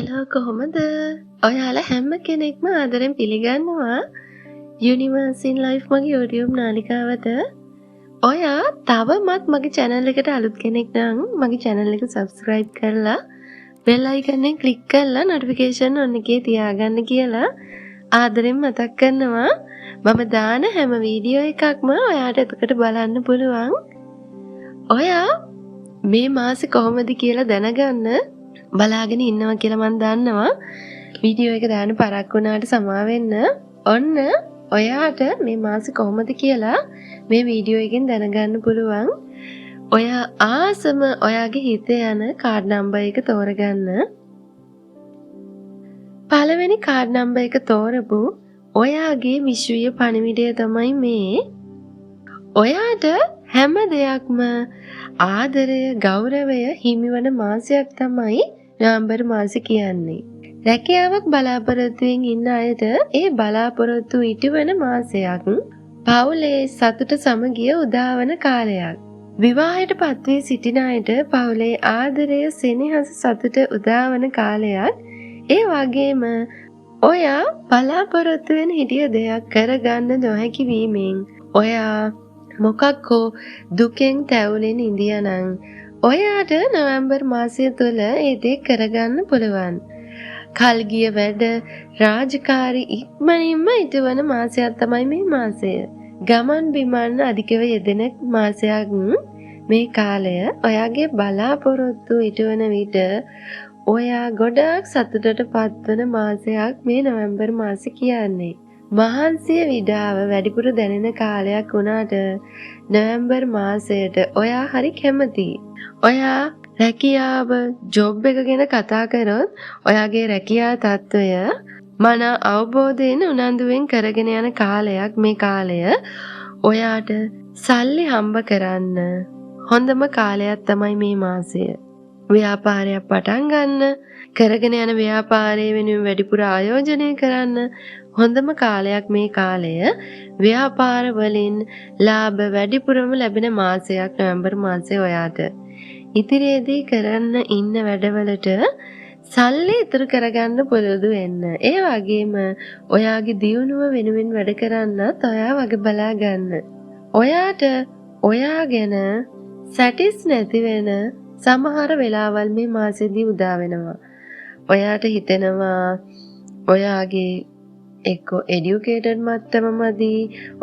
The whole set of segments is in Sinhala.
හෙලෝ කොහොමද? ඔයාලා හැම කෙනෙක්ම ආදරෙන් පිළිගන්නවා යුනිවර්ස් ඉන් ලයිෆ් මගේ YouTube නාලිකාවට. ඔයා තවමත් මගේ channel එකට අලුත් කෙනෙක් නම් මගේ channel එක subscribe කරලා bell icon එක click කරලා notification on එකේ තියාගන්න කියලා ආදරෙන් මතක් කරනවා. මම දාන හැම වීඩියෝ එකක්ම ඔයාට එතකොට බලන්න පුළුවන්. ඔයා මේ මාසේ කොහොමද කියලා දැනගන්න බලාගෙන ඉන්නවා කියලා මම දන්නවා. වීඩියෝ එක දාන්න පරක් වුණාට සමා වෙන්න. ඔන්න ඔයාට මේ මාසේ කොහොමද කියලා මේ වීඩියෝ එකෙන් දැනගන්න පුළුවන්. ඔයා ආසම ඔයාගේ හිතේ යන කාඩ් නම්බර් එක තෝරගන්න. පළවෙනි කාඩ් නම්බර් එක තෝරපු ඔයාගේ විශ්වීය පණිවිඩය තමයි මේ. ඔයාට හැම දෙයක්ම ආදරය ගෞරවය හිමිවන මාසයක් තමයි නොවැම්බර් මාසෙ කියන්නේ. රැකියාවක් බලාපොරොත්තුවෙන් ඉන්න අයට ඒ බලාපොරොත්තු ඉටුවන මාසයක්. පවුලේ සතුට සමගිය උදාවන කාලයක්. විවාහයට පත්වී සිටින අයට පවුලේ ආදරය සෙනෙහස සතුට උදාවන කාලයක්. ඒ වගේම ඔයා බලාපොරොත්තු වෙන හිටිය දෙයක් කරගන්න නොහැකි වීමෙන් ඔයා මොකක් හෝ දුකෙන් තැවුලෙන් ඉඳියානම් ඔයාට නොවැම්බර් මාසය තුළ ඒ දේ කරගන්න පුළුවන්. කල්ගිය වැඩ රාජකාරී ඉක්මනින්ම ඉටවන මාසයක් තමයි මේ මාසය. ගමන් බිමන් අධිකව යෙදෙන මාසයක් මේ කාලය. ඔයාගේ බලාපොරොත්තු ඉටවන විට ඔයා ගොඩාක් සතුටට පත්වන මාසයක් මේ නොවැම්බර් මාසය කියන්නේ. මහන්සිය විඩාව වැඩිපුර දැනෙන කාලයක් වුණාට නොවැම්බර් මාසයට ඔයා හරි කැමතියි. ඔයා රැකියාව ජොබ් එක ගැන කතා කරොත් ඔයාගේ රැකියා තත්ත්වය මන අවබෝධයෙන් උනන්දුවෙන් කරගෙන යන කාලයක් මේ කාලය. ඔයාට සල්ලි හම්බ කරන්න හොඳම කාලයක් තමයි මේ මාසය. ව්‍යාපාරයක් පටන් ගන්න, කරගෙන යන ව්‍යාපාරය වෙනුවෙන් වැඩිපුර ආයෝජනය කරන්න හොඳම කාලයක් මේ කාලය. ව්‍යාපාර වලින් ලාභ වැඩිපුරම ලැබෙන මාසයක් නොවැම්බර් මාසය ඔයාට. ඉදිරියේදී කරන්න ඉන්න වැඩවලට සල්ලි ඉතුරු කරගන්න පුරුදු වෙන්න. ඒ වගේම ඔයාගේ දියුණුව වෙනුවෙන් වැඩ කරන්නත් ඔයා වගේ බලා ගන්න. ඔයාට ඔයා ගැන සැටිස් නැති වෙන සමහර වෙලාවල් මේ මාසෙදී උදා වෙනවා. ඔයාට හිතෙනවා ඔයාගේ එක්කෝ එඩියුකේටඩ් මට්ටම මදි,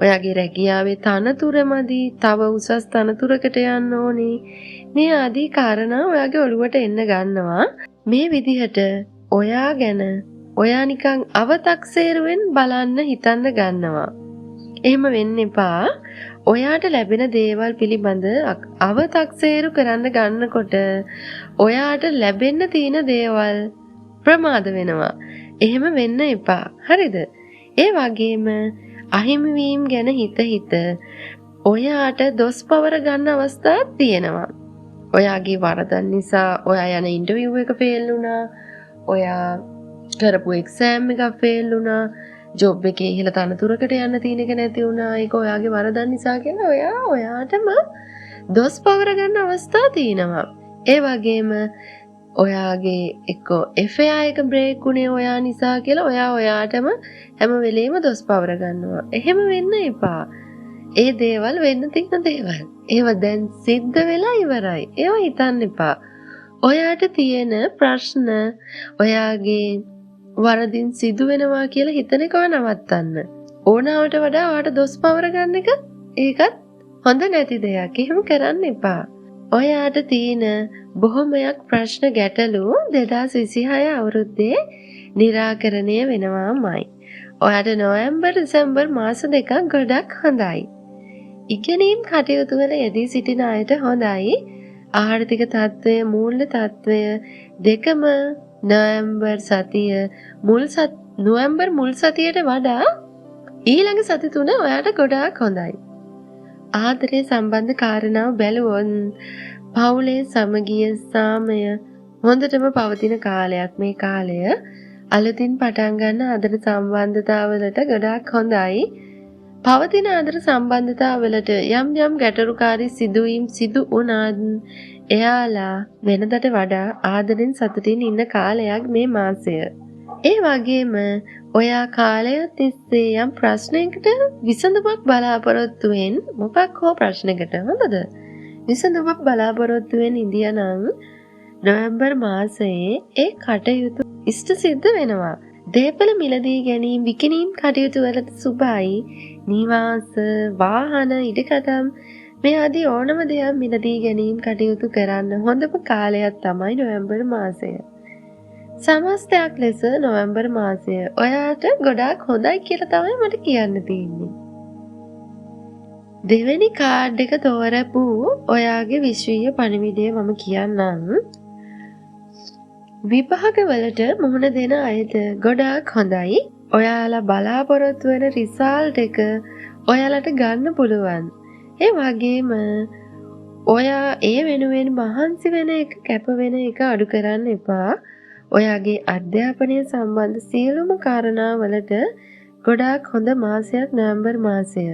ඔයාගේ රැකියාවේ තනතුර මදි, තව උසස් තනතුරකට යන්න ඕනේ. මේ ආදී කාරණා ඔයාගේ ඔළුවට එන්න ගන්නවා. මේ විදිහට ඔයා ගැන ඔයා නිකන් අවතක්සේරුවෙන් බලන්න හිතන්න ගන්නවා. එහෙම වෙන්න එපා. ඔයාට ලැබෙන දේවල් පිළිබඳ අවතක්සේරු කරන්න ගන්නකොට ඔයාට ලැබෙන්න තියෙන දේවල් ප්‍රමාද වෙනවා. එහෙම වෙන්න එපා. හරිද? ඒ වගේම අහිමි වීම ගැන හිත ඔයාට දොස් පවර ගන්න අවස්ථාවක් තියෙනවා. ඔයාගේ වරදන් නිසා ඔයා යන ඉන්ටර්විව් එක ෆේල් වුණා. ඔයා කරපු එක්සෑම් එක ෆේල් වුණා. ජොබ් එකේ ඉහළ තනතුරකට යන්න තියෙන එක නැති වුණා. ඒක ඔයාගේ වරදන් නිසා කියලා ඔයාටම දොස් පවර ගන්න අවස්ථා තියෙනවා. ඒ වගේම ඔයාගේ එක්කෝ FAI එක බ්‍රේක් උනේ ඔයා නිසා කියලා ඔයාටම හැම වෙලෙම දොස් පවර ගන්නවා. එහෙම වෙන්න එපා. ඒ දේවල් වෙන්න තියෙන දේවල්. ඒවා දැන් සිද්ධ වෙලා ඉවරයි. ඒවා හිතන්න එපා. ඔයාට තියෙන ප්‍රශ්න ඔයාගේ වරදින් සිදු වෙනවා කියලා හිතන එකව නවත්තන්න. ඕනාවට වඩා ඔයාට දොස් පවර ගන්න එක ඒකත් හොඳ නැති දෙයක්. එහෙම කරන්න එපා. ඔයාට තියෙන බොහොමයක් ප්‍රශ්න ගැටලු 2026 අවුරුද්දේ निराකරණය වෙනවාමයි. ඔයාට නොවැම්බර් දෙසැම්බර් මාස දෙකක් ගොඩක් හොඳයි. ඉගෙනීම් කටයුතු වල යෙදී සිටින අයට හොඳයි. ආර්ථික තත්ත්වය, මූල්‍ය තත්ත්වය දෙකම නොවැම්බර් මුල් සතියට වඩා ඊළඟ සති තුන ඔයාට ගොඩාක් හොඳයි. ආදරය සම්බන්ධ කාරණාව බැලුවොත් පවුලේ සමගිය සාමය හොඳටම පවතින කාලයක් මේ කාලය. අලුතින් පටන් ගන්න ආදර සම්බන්ධතාවලට ගොඩාක් හොඳයි. පවතින ආදර සම්බන්ධතාවලට යම් ගැටලුකාරී සිදුවීම් සිදු වුණත් එයාලා වෙනදට වඩා ආදරෙන් සතුටින් ඉන්න කාලයක් මේ මාසය. ඒ වගේම ඔයා කාලය තිස්සේ යම් ප්‍රශ්නයකට විසඳුමක් බලාපොරොත්තුවෙන් මොකක් හෝ ප්‍රශ්නයකට හොඳද? විසඳුමක් බලාපොරොත්තුවෙන් ඉඳියනම් නොවැම්බර් මාසයේ ඒ කටයුතු ඉෂ්ට සිද්ධ වෙනවා. දේපල මිලදී ගැනීම විකිණීම් කටයුතු වලට සුභයි. නිවාස, වාහන, ඉඩකඩම් මේ ආදී ඕනම දෙයක් මිලදී ගැනීම කටයුතු කරන්න හොඳම කාලයක් තමයි නොවැම්බර් මාසය. සමස්තයක් ලෙස නොවැම්බර් මාසය ඔයාට ගොඩාක් හොඳයි කියලා තමයි මට කියන්න තියෙන්නේ. දෙවෙනි කාඩ් එක තෝරපු ඔයාගේ විශ්වීය පණිවිඩය මම කියන්නම්. විභාග වලට මුහුණ දෙන අයට ගොඩාක් හොඳයි. ඔයාලා බලාපොරොත්තු වෙන රිසල්ට් එක ඔයාලට ගන්න පුළුවන්. ඒ වගේම ඔයා ඒ වෙනුවෙන් මහන්සි වෙන එක, කැප වෙන එක අඩු කරන්න එපා. ඔයාගේ අධ්‍යාපනය සම්බන්ධ සියලුම කාරණා වලට ගොඩාක් හොඳ මාසයක් නොවැම්බර් මාසය.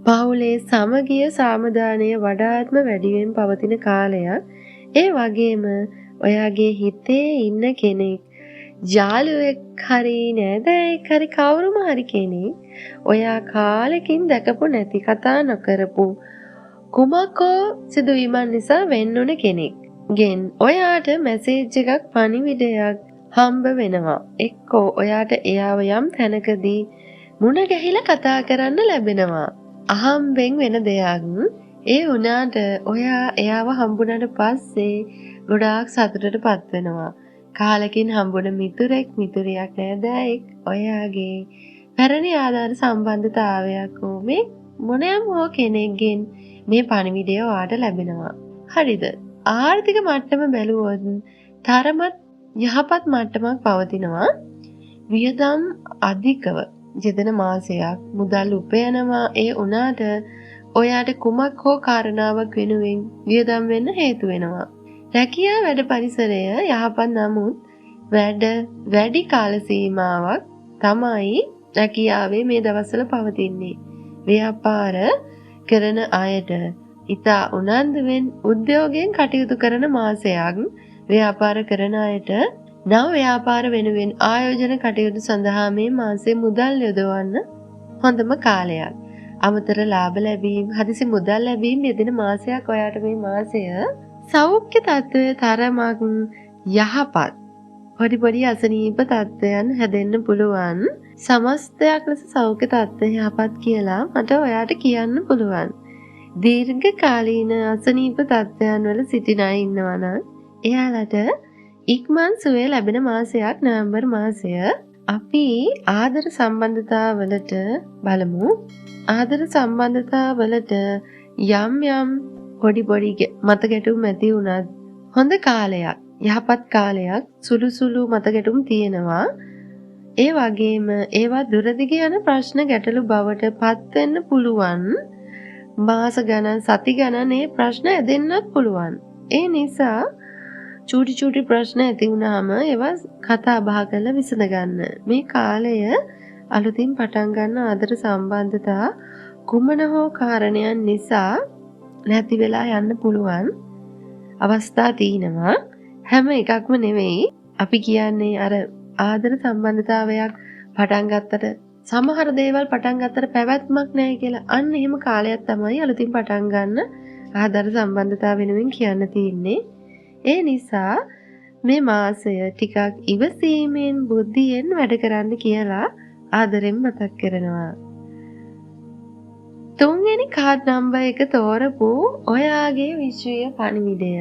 පවුලේ සමගිය සාමදානය වඩාත්ම වැඩිවෙන් පවතින කාලයක්. ඒ වගේම ඔයාගේ හිතේ ඉන්න කෙනෙක්, යාළුවෙක් හරි නෑදෑයෙක් හරි කවුරුම හරි කෙනෙක් ඔයා කාලෙකින් දැකපු නැති, කතා නොකරපු කුමකෝ සිදුවීමක් නිසා වෙන්නුන කෙනෙක් ගෙන් ඔයාට මැසේජ් එකක්, පණිවිඩයක් හම්බ වෙනවා. එක්කෝ ඔයාට එයාව යම් තැනකදී මුණ ගැහිලා කතා කරන්න ලැබෙනවා. අහම්බෙන් වෙන දෙයක්. ඒ වුණාට ඔයා එයාව හම්බුනට පස්සේ ගොඩාක් සතුටට පත් වෙනවා. කාලෙකින් හම්බුන මිතුරෙක්, මිතුරියක්, නෑදෑයෙක් ඔයාගේ පැරණි ආදාර සම්බන්ධතාවයක් වූ මේ මොනෑම හෝ කෙනෙක්ගෙන් මේ පණිවිඩය ඔයාට ලැබෙනවා. හරිද? ආර්ථික මට්ටම බැලුවොත් තරමත් යහපත් මට්ටමක් පවතිනවා. වියදම් අධිකව යෙදෙන මාසයක්. මුදල් උපයනවා. ඒ උනාට ඔයාට කුමක් හෝ කාරණාවක් වෙනුවෙන් වියදම් වෙන්න හේතු වෙනවා. රැකියා වැඩ පරිසරය යහපත් නමුත් වැඩි කාල සීමාවක් තමයි රැකියාවේ මේ දවස්වල පවතින්නේ. ව්‍යාපාර කරන අයට ඉතා උනන්දුවෙන් උද්‍යෝගයෙන් කටයුතු කරන මාසයක්. ව්‍යාපාර කරන අයට නව ව්‍යාපාර වෙනුවෙන් ආයෝජන කටයුතු සඳහා මේ මාසයේ මුදල් යොදවන්න හොඳම කාලයක්. අමතර ලාභ ලැබීම්, හදිසි මුදල් ලැබීම් යෙදෙන මාසයක් ඔයාට මේ මාසය. සෞඛ්‍ය තත්ත්වය තරමක් යහපත්. පොඩි අසනීප තත්ත්වයන් හැදෙන්න පුළුවන්. සමස්තයක් ලෙස සෞඛ්‍ය තත්ත්වය යහපත් කියලා මට ඔයාට කියන්න පුළුවන්. දීර්ඝ කාලීන අසනීප තත්ත්වයන් වල සිටින අය ඉන්නවා නම් එයාලට ඉක්මන් සුවය ලැබෙන මාසයක් නොවැම්බර් මාසය. අපි ආදර සම්බන්ධතා වලට බලමු. ආදර සම්බන්ධතා වලට යම් පොඩි මතගැටුම් ඇති වුණත් හොඳ කාලයක්, යහපත් කාලයක්, සුළු මතගැටුම් තියෙනවා. ඒ වගේම ඒවා දුරදිග යන ප්‍රශ්න ගැටලු බවට පත් වෙන්න පුළුවන්. මාස ගණන්, සති ගණන් මේ ප්‍රශ්න ඇදෙන්නත් පුළුවන්. ඒ නිසා චූටි ප්‍රශ්න ඇති වුණාම ඒවා කතා බහ කරලා විසඳ ගන්න. මේ කාලය අලුතින් පටන් ගන්න ආදර සම්බන්ධතා කුමන හෝ කාරණයක් නිසා නැති වෙලා යන්න පුළුවන් අවස්ථා තියෙනවා. හැම එකක්ම නෙවෙයි. අපි කියන්නේ අර ආදර සම්බන්ධතාවයක් පටන් ගත්තට සමහර දේවල් පටන් ගත්තට පැවැත්මක් නැහැ කියලා. අන්න එහෙම කාලයක් තමයි අලුතින් පටන් ගන්න ආදර සම්බන්ධතාව වෙනුවෙන් කියන්න තියෙන්නේ. ඒ නිසා මේ මාසය ටිකක් ඉවසීමෙන්, බුද්ධියෙන් වැඩ කරන්න කියලා ආදරෙන් මතක් කරනවා. තුන්වෙනි කාඩ් නම්බර් එක තෝරපු ඔයාගේ විශ්වීය පණිවිඩය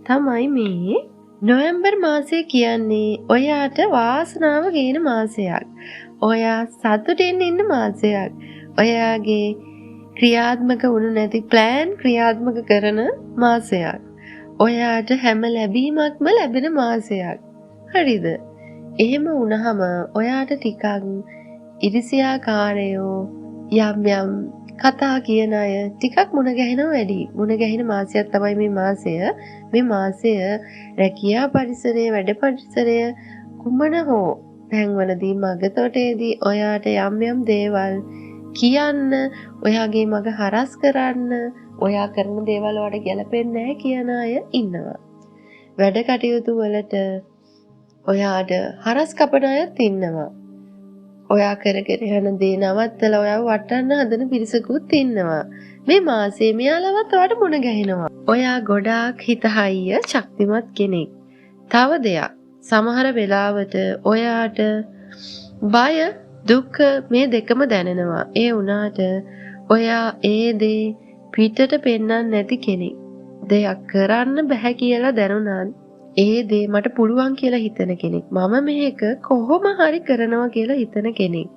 තමයි මේ. නොවැම්බර් මාසය කියන්නේ ඔයාට වාසනාව ගේන මාසයක්. ඔයා සතුටින් ඉන්න මාසයක්. ඔයාගේ ක්‍රියාත්මක වුණු නැති ප්ලෑන් ක්‍රියාත්මක කරන මාසයක්. ඔයාට හැම ලැබීමක්ම ලැබෙන මාසයක්. හරිද? එහෙම වුණාම ඔයාට ටිකක් ඉරිසියාකාරයෝ යම් කතා කියන අය ටිකක් මුණ ගැහෙනවා වැඩි. මුණ ගැහෙන මාසයක් තමයි මේ මාසය. මේ මාසය රැකියා පරිසරය, වැඩ පරිසරය කුමන හෝ තැන්වලදී මගතොටේදී ඔයාට යම් දේවල් කියන්න, ඔයාගේ මග හරස් කරන්න, ඔයා කරන දේවල් වලට ගැලපෙන්නේ නැහැ කියන අය ඉන්නවා. වැඩ කටයුතු වලට ඔයාට හරස් කපන අයත් ඉන්නවා. ඔයා කරගෙන යන දේ නවත්තලා ඔයාව වටන්න හදන පිරිසකුත් ඉන්නවා. මේ මාසේ මෙයාලවත් ඔයාට මුණ ගැහෙනවා. ඔයා ගොඩාක් හිතහයිය ශක්තිමත් කෙනෙක්. තව දෙයක්, සමහර වෙලාවට ඔයාට බය, දුක මේ දෙකම දැනෙනවා. ඒ වුණාට ඔයා ඒ දේ පිටට පෙන්වන්න නැති කෙනෙක්. දෙයක් කරන්න බෑ කියලා දැනුණත් ඒ දේ මට පුළුවන් කියලා හිතන කෙනෙක්. මම මේක කොහොම හරි කරනවා කියලා හිතන කෙනෙක්.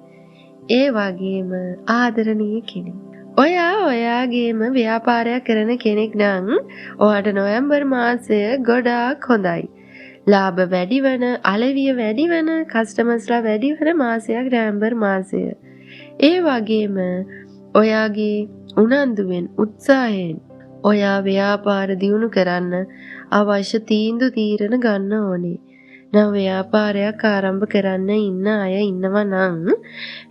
ඒ වගේම ආදරණීය කෙනෙක්. ඔයා ඔයාගේම ව්‍යාපාරයක් කරන කෙනෙක් නම් ඔයාට නොවැම්බර් මාසය ගොඩාක් හොඳයි. ලාභ වැඩි වෙන, අලෙවිය වැඩි වෙන, කස්ටමර්ස්ලා වැඩි වෙන මාසයක් නොවැම්බර් මාසය. ඒ වගේම ඔයාගේ උනන්දුවෙන්, උත්සාහයෙන් ඔයා ව්‍යාපාර දියුණු කරන්න අවශ්‍ය තීන්දුව තීරණ ගන්න ඕනේ. නව ව්‍යාපාරයක් ආරම්භ කරන්න ඉන්න අය ඉන්නවා නම්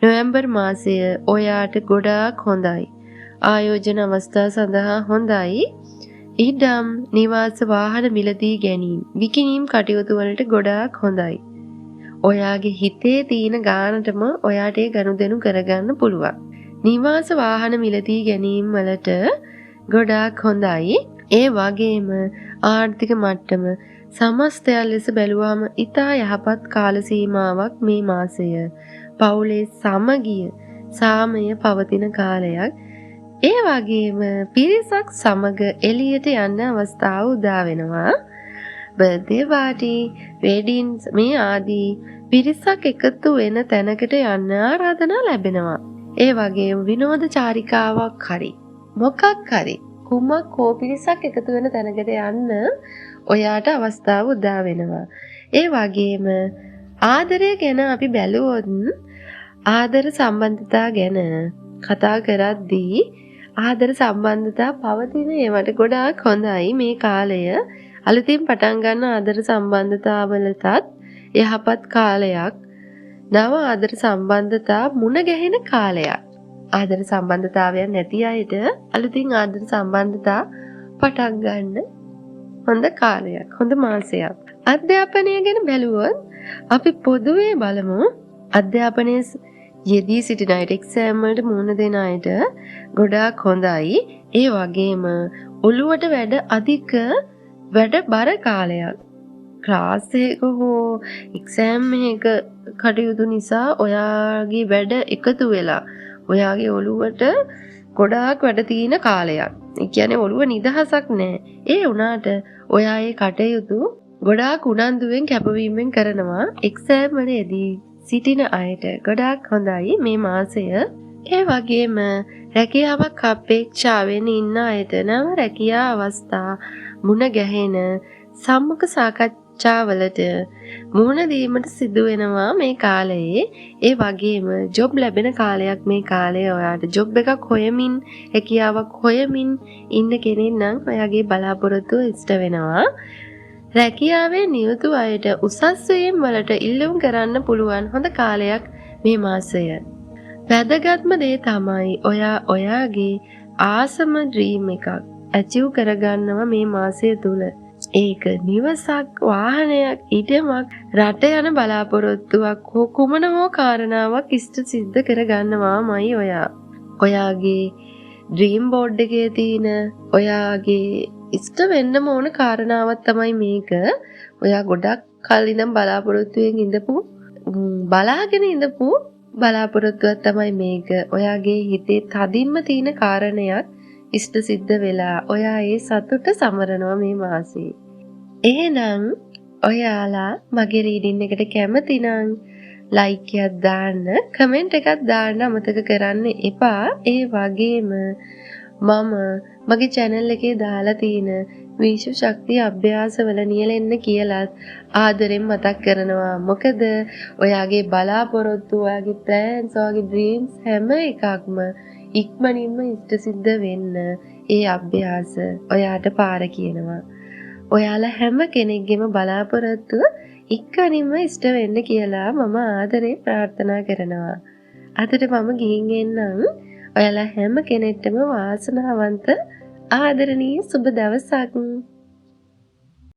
නොවැම්බර් මාසය ඔයාට ගොඩාක් හොඳයි. ආයෝජන අවස්ථා සඳහා හොඳයි. ඉඩම්, නිවාස, වාහන මිලදී ගැනීම, විකිණීම් කටයුතු වලට ගොඩාක් හොඳයි. ඔයාගේ හිතේ තියෙන ගානටම ඔයාට ඒ ගනුදෙනු කරගන්න පුළුවන්. නිවාස, වාහන මිලදී ගැනීම වලට ගොඩාක් හොඳයි. ඒ වගේම ආර්ථික මට්ටම සමස්තය ලෙස බැලුවාම ඉතා යහපත් කාල සීමාවක් මේ මාසය. පවුලේ සමගිය, සාමය පවතින කාලයක්. ඒ වගේම පිරිසක් සමග එළියට යන්න අවස්ථාව උදා වෙනවා. බර්ත්ඩේ පාටි, වෙඩින්ස් මේ ආදී පිරිසක් එකතු වෙන තැනකට යන්න ආරාධනා ලැබෙනවා. ඒ වගේම විනෝද චාරිකාවක් හරි මොකක් හරි කුමක් හෝ පිරිසක් එකතු වෙන තැනකට යන්න ඔයාට අවස්ථාව උදා වෙනවා. ඒ වගේම ආදරය ගැන අපි බැලුවොත් ආදර සම්බන්ධතා ගැන කතා කරද්දී ආදර සම්බන්ධතා පවතින ඒවට ගොඩාක් හොඳයි මේ කාලය. අලුතින් පටන් ගන්න ආදර සම්බන්ධතාවලටත් යහපත් කාලයක්. නව ආදර සම්බන්ධතා මුණ ගැහෙන කාලයක්. ආදර සම්බන්ධතාවයක් නැති අයට අලුතින් ආදර සම්බන්ධතා පටන් ගන්න හොඳ කාලයක්, හොඳ මාසයක්. අධ්‍යාපනය ගැන බැලුවොත් අපි පොදුවේ බලමු. අධ්‍යාපනයේ යෙදී සිටින අයට, එක්සෑම් වලට මුහුණ දෙන අයට ගොඩාක් හොඳයි. ඒ වගේම ඔළුවට වැඩ අධික, වැඩ බර කාලයක්. ක්ලාස් එක හෝ එක්සෑම් එක කටයුතු නිසා ඔයාගේ වැඩ එකතු වෙලා ඔයාගේ ඔළුවට ගොඩාක් වැඩ තියෙන කාලයක්. ඒ කියන්නේ ඔළුව නිදහසක් නැහැ. ඒ වුණාට ඔයා ඒ කටයුතු ගොඩාක් උනන්දුවෙන් කැපවීමෙන් කරනවා. එක්සෑම් වලදී සිටින අයට ගොඩාක් හොඳයි මේ මාසය. ඒ වගේම රැකියාවක් අපේක්ෂාවෙන් ඉන්න අයට නව රැකියා අවස්ථා මුණ ගැහෙන සම්මුඛ සාකච්ඡාවලට මුහුණ දීමට සිදු වෙනවා මේ කාලයේ. ඒ වගේම ජොබ් ලැබෙන කාලයක් මේ කාලය. ඔයාට ජොබ් එකක් හොයමින්, රැකියාවක් හොයමින් ඉන්න කෙනෙක් නම් ඔයාගේ බලාපොරොත්තුව ඉෂ්ට වෙනවා. රැකියාවේ නියුතු අයට උසස් වීම් වලට ඉල්ලුම් කරන්න පුළුවන් හොඳ කාලයක් මේ මාසය. වැදගත්ම දේ තමයි ඔයා ඔයාගේ ආසම ඩ්‍රීම් එකක් ඇචීව් කරගන්නවා මේ මාසය තුල. ඒක නිවසක්, වාහනයක්, ඉඩමක්, රට යන බලාපොරොත්තුවක් හෝ කුමන හෝ කාරණාවක් ඉෂ්ට සිද්ධ කරගන්නවාමයි ඔයා. ඔයාගේ ඩ්‍රීම් බෝඩ් එකේ තියෙන ඔයාගේ ඉෂ්ට වෙන්නම ඕන කාරණාවක් තමයි මේක. ඔයා ගොඩක් කල් ඉඳන් බලාපොරොත්තුෙන් ඉඳපු, බලාගෙන ඉඳපු බලාපොරොත්තුවක් තමයි මේක. ඔයාගේ හිතේ තදින්ම තියෙන කාරණයක් ඉෂ්ට සිද්ධ වෙලා ඔයා ඒ සතුට සමරනවා මේ මාසේ. එහෙනම් ඔයාලා මගේ රීඩින් එකට කැමති නම් ලයික් එකක් දාන්න, කමෙන්ට් එකක් දාන්න අමතක කරන්න එපා. ඒ වගේම මම මගේ channel එකේ දාලා තියෙන විශ්ව ශක්තිය අභ්‍යාසවල නියැලෙන්න කියලා ආදරෙන් මතක් කරනවා. මොකද ඔයාගේ බලාපොරොත්තු, ඔයාගේ plans, ඔයාගේ dreams හැම එකක්ම ඉක්මනින්ම ඉෂ්ට සිද්ධ වෙන්න ඒ අභ්‍යාස ඔයාට පාර කියනවා. ඔයාලා හැම කෙනෙක්ගේම බලාපොරොත්තු ඉක්මනින්ම ඉෂ්ට වෙන්න කියලා මම ආදරේ ප්‍රාර්ථනා කරනවා. අදට මම ගිහින් එන්නම්. ඔයාලා හැම කෙනෙක්ටම වාසනාවන්ත ආදරණීය සුබ දවසක්.